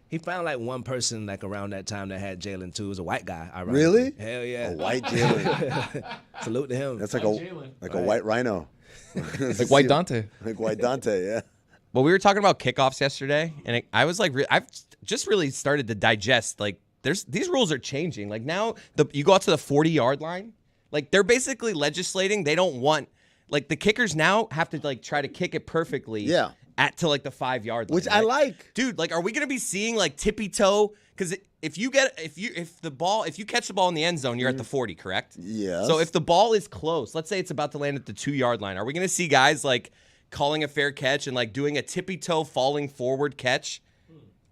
He found like one person like around that time that had Jalen too. It was a white guy. ironically. Really? Hell yeah. A white Jalen. Salute to him. That's like a white rhino. Like White Dante. Like White Dante, yeah. Well, we were talking about kickoffs yesterday, and I was like, I've just really started to digest. Like, these rules are changing. Like now, you go out to the 40-yard line. Like they're basically legislating. They don't want like the kickers now have to like try to kick it perfectly. Yeah. To like the 5-yard line. Which I like. Dude, like, are we gonna be seeing like tippy toe? Because if you catch the ball in the end zone, you're at the 40, correct? Yes. So if the ball is close, let's say it's about to land at the 2-yard line, are we gonna see guys like calling a fair catch and like doing a tippy toe falling forward catch?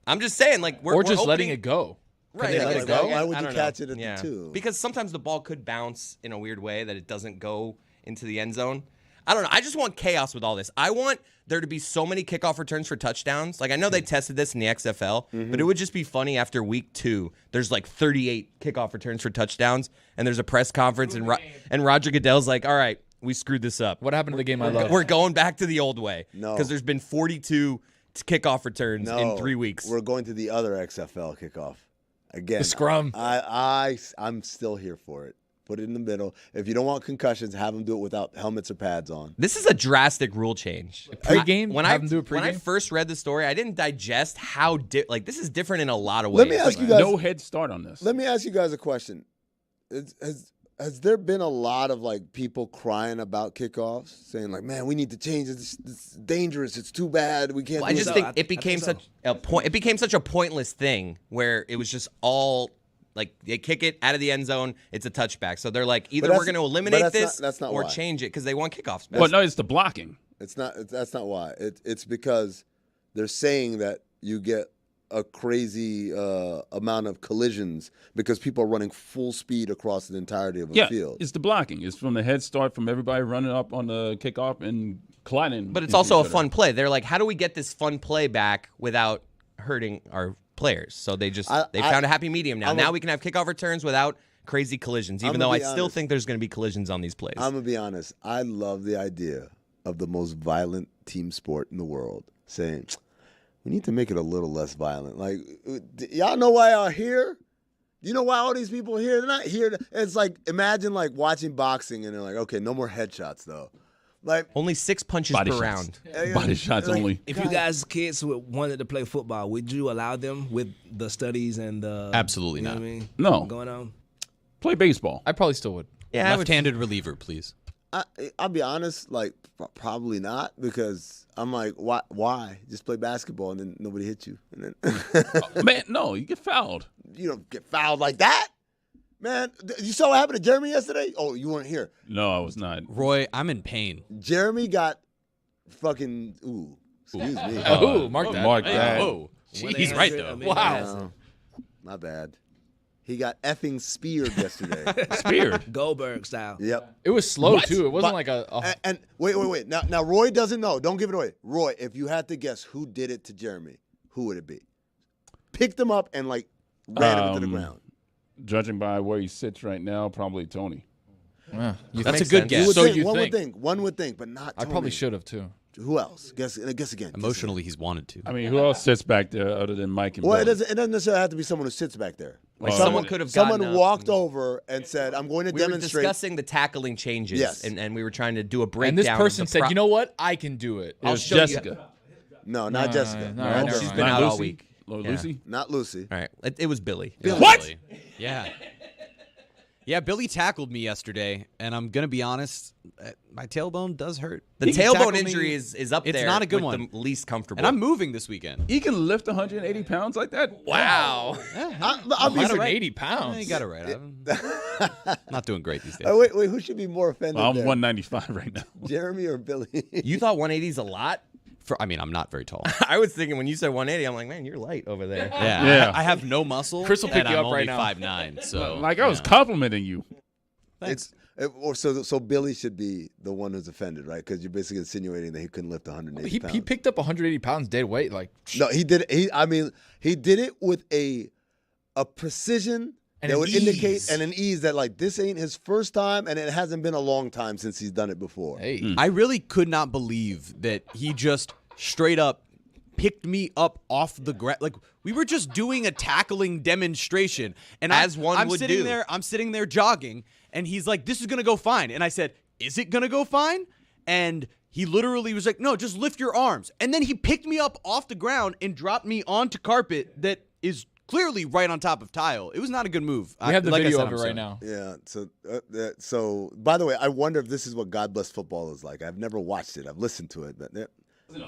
I'm just saying, like, we're just opening, letting it go. Right? Yeah, let like, it go? why would I you don't catch know. it at the 2? Because sometimes the ball could bounce in a weird way that it doesn't go into the end zone. I don't know. I just want chaos with all this. I want there to be so many kickoff returns for touchdowns. Like, I know they tested this in the XFL, but it would just be funny after week 2. There's like 38 kickoff returns for touchdowns, and there's a press conference, and Roger Goodell's like, all right, we screwed this up. What happened to the game I love? We're going back to the old way. No. Because there's been 42 kickoff returns in 3 weeks. We're going to the other XFL kickoff. Again. The scrum. I'm still here for it. Put it in the middle. If you don't want concussions, have them do it without helmets or pads on. This is a drastic rule change. Pre-game? When Have them do a when I pregame? first read the story, I didn't digest how this is different in a lot of ways. Let me ask you guys. No head start on this. Let me ask you guys a question. Has there been a lot of like people crying about kickoffs, saying like, "Man, we need to change it. It's dangerous. It's too bad. We can't." Well, I do just it." think it became such a point. It became such a pointless thing where it was just all like they kick it out of the end zone. It's a touchback. So they're like, either But we're that's- going to but eliminate that's this not or why. change it because they want kickoffs back. Well, no, it's the blocking. It's not. That's not why. It's because they're saying that you get a crazy amount of collisions because people are running full speed across the entirety of a Yeah, field. it's the blocking. It's from the head start, from everybody running up on the kickoff and colliding. But it's into also a each other. fun play. They're like, how do we get this fun play back without hurting our players? So they found a happy medium now. Now we can have kickoff returns without crazy collisions, even I'm though gonna I be still honest. think there's going to be collisions on these plays. I'm gonna be honest. I love the idea of the most violent team sport in the world saying we need to make it a little less violent. Like, y'all know why y'all here? You know why all these people here? They're not here. It's like imagine like watching boxing and they're like, okay, no more headshots though. Like only 6 punches Body per shots. round. Body shots like, only. If you guys kids wanted to play football, would you allow them with the studies and the Absolutely you know not. what I mean? No. Going on. Play baseball. I probably still would. Yeah, I would- Left-handed reliever, please. I'll be honest, like probably not because I'm like, why? Just play basketball and then nobody hits you, and then Man, no, you get fouled. you don't get fouled like that, man. You saw what happened to Jeremy yesterday? Oh, you weren't here. No, I was not. Roy, I'm in pain. Jeremy got fucking excuse me. Oh, mark that. Mark Hey, that. whoa. He's right, though. Wow, my bad. He got effing speared yesterday. Speared. Goldberg style. Yep. It was slow What? too. It wasn't But- like a And wait. Now Roy doesn't know. Don't give it away. Roy, if you had to guess who did it to Jeremy, who would it be? Picked him up and like ran him into the ground. Judging by where he sits right now, probably Tony. Yeah. That's a makes good sense. guess. So you one think. would think. One would think, but not. I Tony. probably should have too. Who else? Guess again. Emotionally, he's wanted to. I mean, who else sits back there other than Mike and Well, it Billy? doesn't necessarily have to be someone who sits back there. Like Oh. someone could have Someone gotten up walked and- over and said, "I'm going to We were demonstrate." discussing the tackling changes, Yes. and we were trying to do a breakdown. And this of person the said, pro- "You know what? I can do it." It was show you- Jessica. No, not No, Jessica. no, Not never Jessica. She's mind. been Not out all Lucy? week. Or Yeah. Lucy? Not Lucy. All right, it was Billy. What? Yeah. Yeah, Billy tackled me yesterday, and I'm going to be honest, my tailbone does hurt. The He tackled tailbone me. injury is up It's there. not a good with one. The least comfortable. And I'm moving this weekend. He can lift 180 pounds like that? wow. I'll be 180 pounds. You got it right. Not doing great these days. Oh, wait, who should be more offended? I'm there? 195 right now. Jeremy or Billy? You thought 180's a lot? I mean, I'm not very tall. I was thinking when you said 180, I'm like, man, you're light over there. Yeah. I have no muscle. Chris will pick and you I'm up right only now. 5'9", so Like I was complimenting you. So Billy should be the one who's offended, right? Because you're basically insinuating that he couldn't lift 180 pounds. He picked up 180 pounds dead weight. Like No, he did. He did it with a precision And that an would ease. indicate and an ease that like this ain't his first time, and it hasn't been a long time since he's done it before. Hey, I really could not believe that he just straight up picked me up off the ground. Like we were just doing a tackling demonstration, and As one I'm would sitting do. there. I'm sitting there jogging, and he's like, "This is gonna go fine." And I said, "Is it gonna go fine?" And he literally was like, "No, just lift your arms." And then he picked me up off the ground and dropped me onto carpet that is clearly right on top of tile. It was not a good move. we have the like I video said, of I'm it sorry. right now. Yeah. So by the way, I wonder if this is what God Bless Football is like. I've never watched it. I've listened to it, but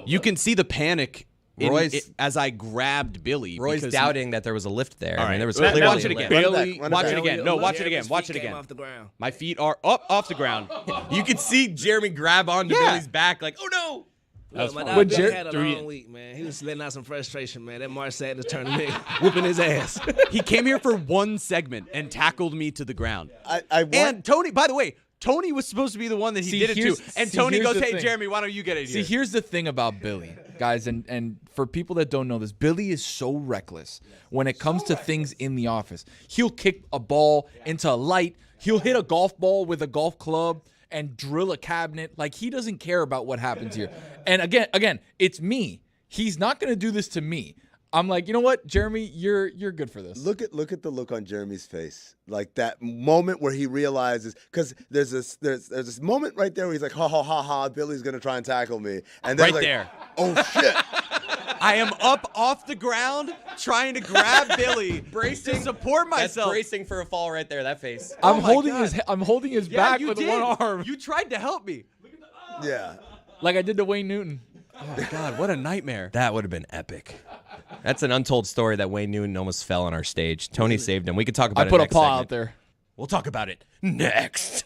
You can see the panic Roy's- as I grabbed Billy. Roy's because doubting that there was a lift there. All I mean, right. there was Watch clearly it a again. lift. Run it back. Watch it again. No, watch it Jeremy's again. Watch feet it came again. off the ground. My feet are up off the ground. You could see Jeremy grab onto Yeah. Billy's back like, oh no. Look, my But dog Jer- had a long week, man. He was letting out some frustration, man. That March Sadness tournament, whooping his ass. He came here for one segment and tackled me to the ground. and Tony, by the way, Tony was supposed to be the one that he See, did it to. here's- And see, Tony here's goes, the "Hey, thing. Jeremy, why don't you get it See, here?" here's the thing about Billy, guys, and for people that don't know this, Billy is so reckless when it comes to things in the office. He'll kick a ball into a light. He'll hit a golf ball with a golf club and drill a cabinet. Like, he doesn't care about what happens here. And again, it's me. He's not going to do this to me. I'm like, you know what, Jeremy, you're good for this. look at the look on Jeremy's face, like that moment where he realizes, because there's this moment right there where he's like, ha ha ha ha, Billy's gonna try and tackle me, and then Right like, there. oh shit. I am up off the ground trying to grab Billy, to support That's myself. bracing for a fall right there, that face. I'm Oh my holding God. I'm holding his Yeah, back you with did. one arm, You tried to help me. Yeah. like I did to Wayne Newton. Oh God, what a nightmare. That would have been epic. That's an untold story that Wayne Newton almost fell on our stage. Tony saved him. We could talk about I it put a next paw segment. out there. We'll talk about it next.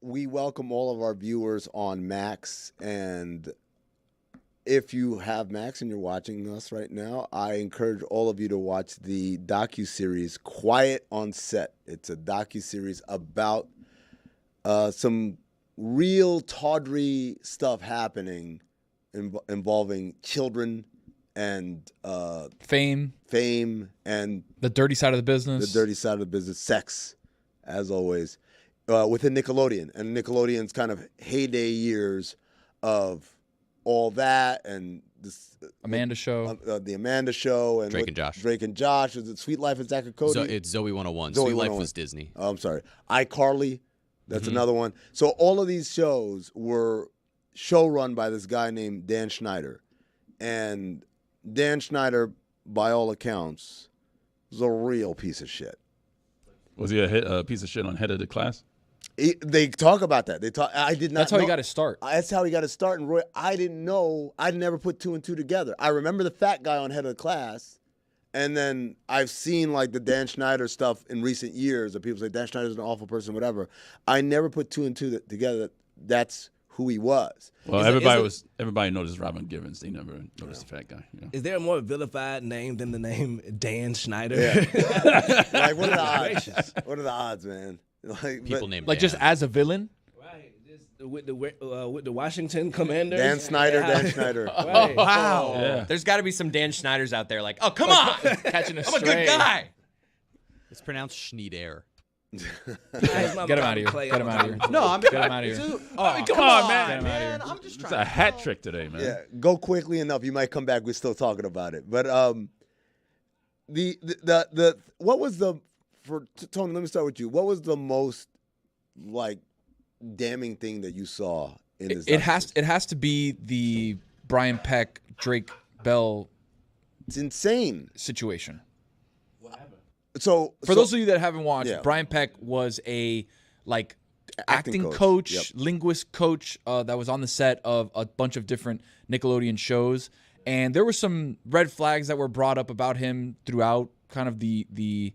we welcome all of our viewers on Max, and if you have Max and you're watching us right now, I encourage all of you to watch the docuseries Quiet on Set. It's a docuseries about some real tawdry stuff happening involving children and Fame, and the dirty side of the business. the dirty side of the business, sex, as always, within Nickelodeon. And Nickelodeon's kind of heyday years of all that and this Amanda Show. the Amanda Show. And Drake and Josh. Drake and Josh. Is it Sweet Life of Zach and Cody? It's Zoe 101. Zoe Sweet Life 101. was Disney. Oh, I'm sorry. iCarly. That's another one. So all of these shows were show-run by this guy named Dan Schneider. And Dan Schneider, by all accounts, was a real piece of shit. Was he a piece of shit on Head of the Class? They talk about that. They talk. I did not. That's how know. he got his start. That's how he got his start. And Roy, I didn't know. I never put two and two together. I remember the fat guy on Head of the Class, and then I've seen like the Dan Schneider stuff in recent years. That people say Dan Schneider's an awful person, whatever. I never put two and two together. That's who he was. Well, everybody noticed Robin Givens. They never noticed the fat guy. You know? Is there a more vilified name than the name Dan Schneider? Yeah. Like, what are the odds? What are the odds, man? Like, People named Like Dan. just as a villain. Right. With the Washington Commanders. Dan Snyder, Dan Schneider. Right. Wow. Yeah. There's got to be some Dan Schneiders out there like, oh, come on. Catching a I'm a stray. good guy. It's pronounced Schneider. Get him out of here. Get him out of here. No, I'm Get him out of here. Come on, man. Get him out of here. I'm just It's trying a hat trick today, man. Yeah, go quickly enough. You might come back. We're still talking about it. But the what was the Tony? Let me start with you. What was the most like damning thing that you saw in this? It has to be the Brian Peck, Drake Bell It's insane. situation. So For those of you that haven't watched, Yeah. Brian Peck was a like Acting acting coach. coach, Yep. linguist coach that was on the set of a bunch of different Nickelodeon shows, and there were some red flags that were brought up about him throughout kind of the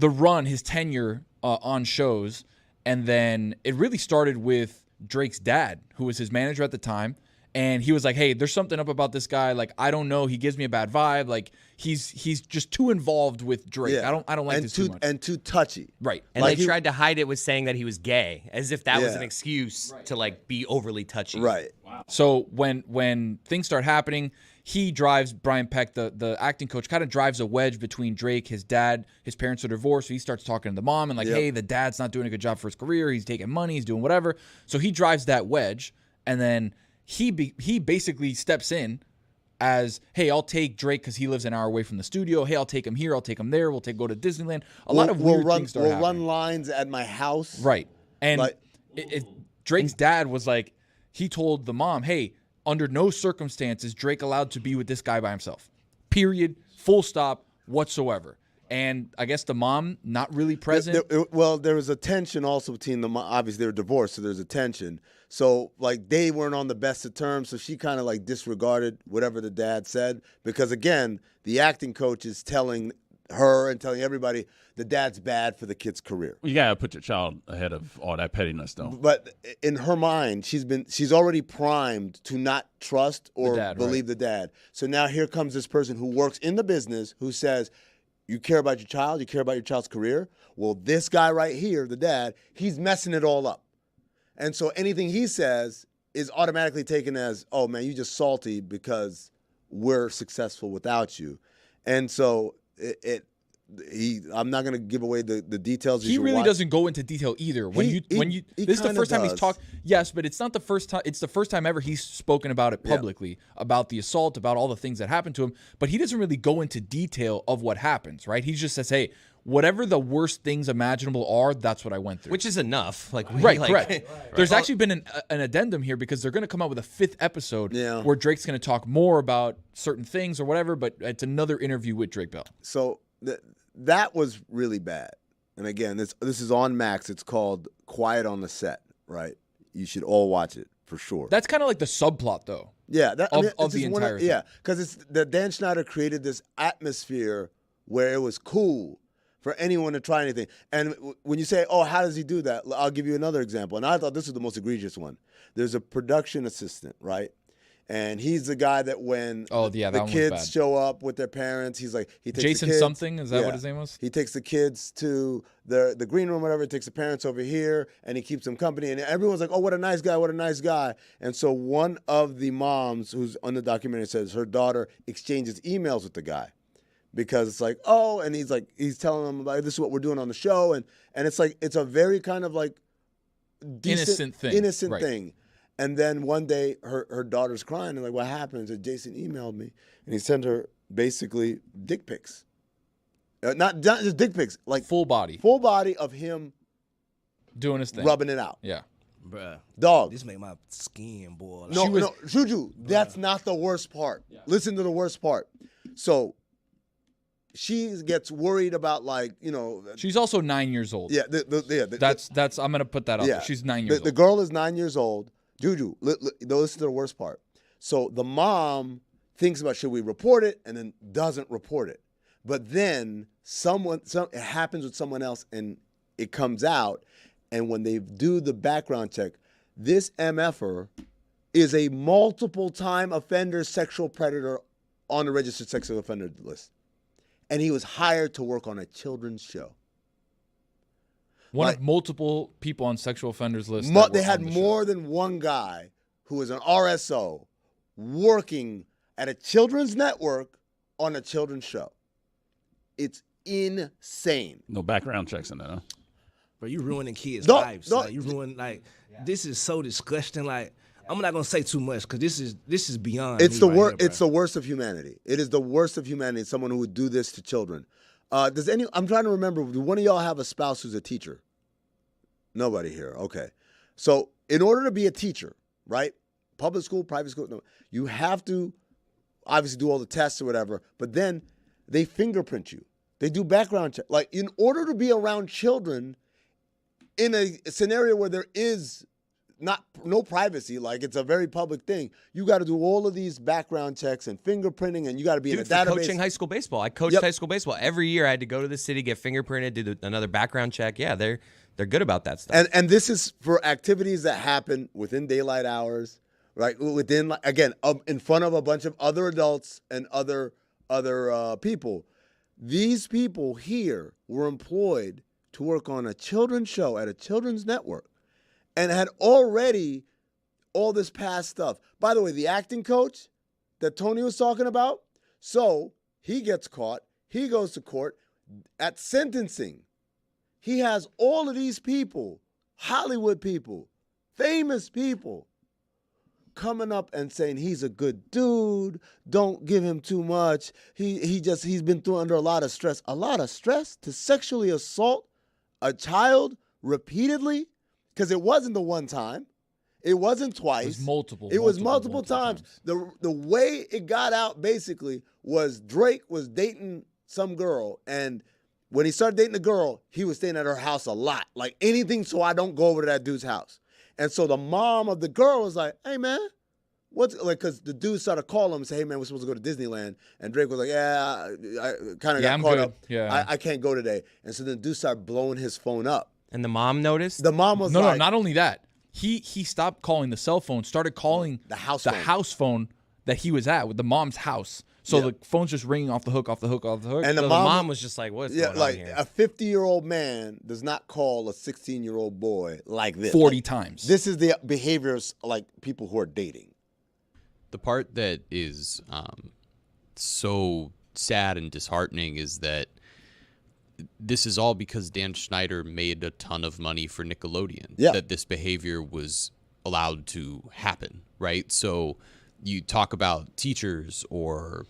run, his tenure on shows, and then it really started with Drake's dad, who was his manager at the time. And he was like, "Hey, there's something up about this guy. Like, I don't know. He gives me a bad vibe. Like, he's just too involved with Drake. yeah. I don't like and this too much." and too touchy. Right. And Like they tried to hide it with saying that he was gay, as if that was Yeah. an excuse to like be overly touchy. Right. So when things start happening, he drives Brian Peck, the acting coach, kind of drives a wedge between Drake, his dad. His parents are divorced, so he starts talking to the mom and like, Yep. "Hey, the dad's not doing a good job for his career. He's taking money. He's doing whatever." So he drives that wedge, and then he basically steps in as, "Hey, I'll take Drake because he lives an hour away from the studio. Hey, I'll take him here. I'll take him there. We'll go to Disneyland." A lot of weird things start happening. run lines at my house. Right. And Like- Drake's dad was like, he told the mom, "Hey, under no circumstances Drake allowed to be with this guy by himself. Period. Full stop whatsoever." And I guess the mom not really present. There was a tension also between them. Obviously, they were divorced, so there's a tension. So, like, they weren't on the best of terms, so she kind of, like, disregarded whatever the dad said. Because, again, the acting coach is telling her and telling everybody the dad's bad for the kid's career. You gotta put your child ahead of all that pettiness, though. But in her mind, she's already primed to not trust or dad, believe the dad. So now here comes this person who works in the business who says, "You care about your child, you care about your child's career." Well, this guy right here, the dad, he's messing it all up. And so anything he says is automatically taken as, "Oh man, you just salty because we're successful without you." And so I'm not going to give away the details. He really doesn't go into detail either. When He this is the kinda first time he's does. talked. Yes, but it's not the first time. It's the first time ever he's spoken about it publicly, about the assault, about all the things that happened to him. But he doesn't really go into detail of what happens. Right? He just says, "Hey, whatever the worst things imaginable are, that's what I went through." Which is enough. Like, Right, correct. There's actually been an addendum here because they're going to come out with a 5th episode where Drake's going to talk more about certain things or whatever, but it's another interview with Drake Bell. So that was really bad. And again, this is on Max. It's called Quiet on the Set, right? You should all watch it for sure. That's kind of like the subplot, though. Yeah, of it's the just entire thing. Yeah, because it's the Dan Schneider created this atmosphere where it was cool for anyone to try anything. And when you say, oh, how does he do that? I'll give you another example. And I thought this was the most egregious one. There's a production assistant, right? And he's the guy that when the kids show up with their parents, he's like, he takes Jason the kids, something? Is that what his name was? He takes the kids to the green room, whatever. He takes the parents over here, and he keeps them company. And everyone's like, oh, what a nice guy, what a nice guy. And so one of the moms who's on the documentary says her daughter exchanges emails with the guy. Because it's like, oh, and he's telling them about this is what we're doing on the show. And it's like, it's a very kind of like decent, innocent thing. And then one day, her daughter's crying, and like, what happened? So Jason emailed me, and he sent her basically dick pics. Not just dick pics, like full body of him doing his thing, rubbing it out. Yeah, bruh, dog. This made my skin boil. No, Juju, that's not the worst part. Yeah. Listen to the worst part. So she gets worried about, like, you know. She's also 9 years old. Yeah, that's I'm gonna put that up. Yeah, she's 9 years old. The girl is 9 years old. Juju, listen to the worst part. So the mom thinks about, should we report it, and then doesn't report it. But then it happens with someone else, and it comes out. And when they do the background check, this MFer is a multiple-time offender, sexual predator on the registered sexual offender list. And he was hired to work on a children's show. One of multiple people on sexual offenders list. They had more than one guy who was an RSO working at a children's network on a children's show. It's insane. No background checks in that, huh? Bro, you ruining kids' lives. Like, you ruin, this is so disgusting. Like, I'm not gonna say too much because this is beyond. It's the worst. It's the worst of humanity. It is the worst of humanity. Someone who would do this to children. I'm trying to remember. Do one of y'all have a spouse who's a teacher? Nobody here. Okay. So in order to be a teacher, right? Public school, private school, no, you have to obviously do all the tests or whatever, but then they fingerprint you. They do background check. Like, in order to be around children in a scenario where there is no privacy, like it's a very public thing, you got to do all of these background checks and fingerprinting, and you got to be in a database. Coaching high school baseball. I coached high school baseball. Every year I had to go to the city, get fingerprinted, do another background check. Yeah, they're good about that stuff. And this is for activities that happen within daylight hours, right? Within, again, in front of a bunch of other adults and other people. These people here were employed to work on a children's show at a children's network and had already all this past stuff. By the way, the acting coach that Tony was talking about, so he gets caught. He goes to court at sentencing. He has all of these people, Hollywood people, famous people, coming up and saying he's a good dude. Don't give him too much. He's been through under a lot of stress to sexually assault a child repeatedly, because it wasn't the one time. It wasn't twice. It was multiple times. The way it got out basically was Drake was dating some girl, and when he started dating the girl, he was staying at her house a lot. Like, anything so I don't go over to that dude's house. And so the mom of the girl was like, hey, man, what's, like, because the dude started calling him and say, hey, man, we're supposed to go to Disneyland. And Drake was like, yeah, I kind of got caught up. Yeah. I can't go today. And so then the dude started blowing his phone up. And the mom noticed? The mom was No, not only that. He stopped calling the cell phone, started calling the house phone that he was at with the mom's house. So the phone's just ringing off the hook. And the mom was just like, what's going on here? A 50-year-old man does not call a 16-year-old boy like this. 40 times. This is the behaviors like people who are dating. The part that is so sad and disheartening is that this is all because Dan Schneider made a ton of money for Nickelodeon. That this behavior was allowed to happen, right? So you talk about teachers or,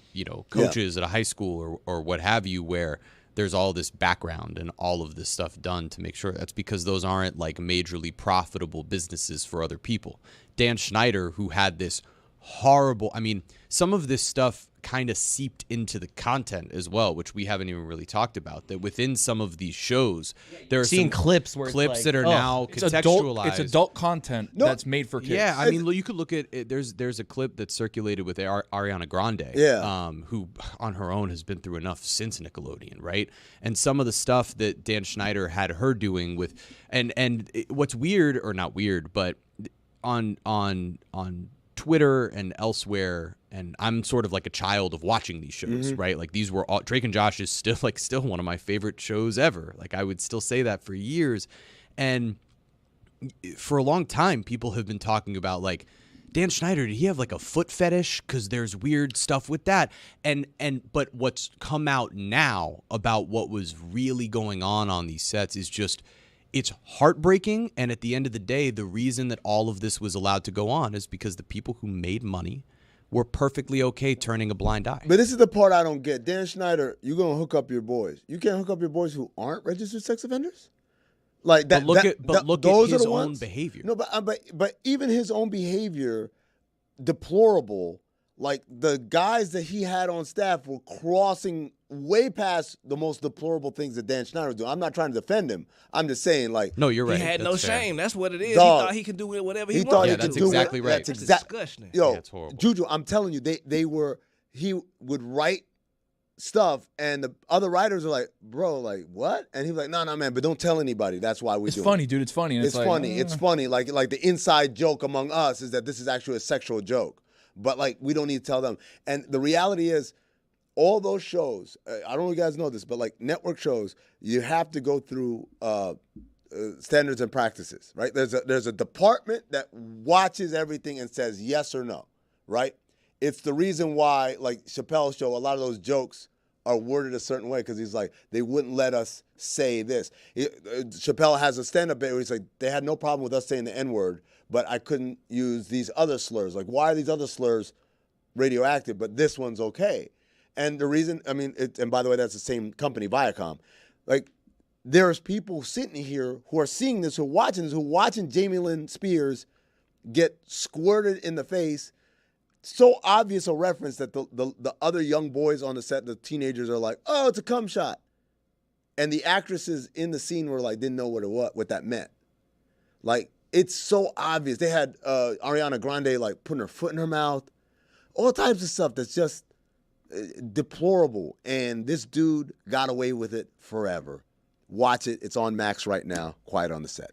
coaches at a high school or what have you, where there's all this background and all of this stuff done to make sure. That's because those aren't like majorly profitable businesses for other people. Dan Schneider, who had this horrible. I mean, some of this stuff kind of seeped into the content as well, which we haven't even really talked about. That within some of these shows, there are Seeing some clips where it's like, that are now It's contextualized. it's adult content that's made for kids. Yeah, I mean, you could look at it. There's a clip that circulated with Ariana Grande, who on her own has been through enough since Nickelodeon, right? And some of the stuff that Dan Schneider had her doing with, what's weird, or not weird, but on Twitter and elsewhere, and I'm sort of like a child of watching these shows, right? Like these were all, Drake and Josh is still one of my favorite shows ever. Like I would still say that for years. And for a long time, people have been talking about like, Dan Schneider, did he have like a foot fetish? Because there's weird stuff with that. But what's come out now about what was really going on these sets is just, it's heartbreaking. And at the end of the day, the reason that all of this was allowed to go on is because the people who made money were perfectly okay turning a blind eye. But this is the part I don't get. Dan Schneider, you're going to hook up your boys. You can't hook up your boys who aren't registered sex offenders? Like that. But look at his own behavior. No, but even his own behavior, deplorable. Like the guys that he had on staff were crossing way past the most deplorable things that Dan Schneider was doing. I'm not trying to defend him. I'm just saying, like, no, you're right. He had That's no fair. shame. That's what it is. Dog. He thought he could do whatever he he wanted. thought he Yeah, could that's do exactly it. right. That's That's disgusting. Yo, Yeah, it's horrible. Juju, I'm telling you, he would write stuff, and the other writers are like, bro, like what? And he was like, no, man, but don't tell anybody. That's why we It's do funny, it. dude. It's funny. And It's like, funny. It's funny. Like the inside joke among us is that this is actually a sexual joke, but like we don't need to tell them. And the reality is, all those shows, I don't know if you guys know this, but like network shows, you have to go through standards and practices, right? There's a department that watches everything and says yes or no, right? It's the reason why, like Chappelle's show, a lot of those jokes are worded a certain way because he's like, they wouldn't let us say this. Chappelle has a stand-up bit where he's like, they had no problem with us saying the N-word, but I couldn't use these other slurs. Like, why are these other slurs radioactive, but this one's okay? And the reason, I mean, and by the way, that's the same company, Viacom. Like, there's people sitting here who are seeing this, who are watching Jamie Lynn Spears get squirted in the face. So obvious a reference that the other young boys on the set, the teenagers, are like, oh, it's a cum shot. And the actresses in the scene were like, didn't know what that meant. Like, it's so obvious. They had Ariana Grande like putting her foot in her mouth, all types of stuff that's just deplorable. And this dude got away with it forever. Watch it. It's on Max right now. Quiet on the Set.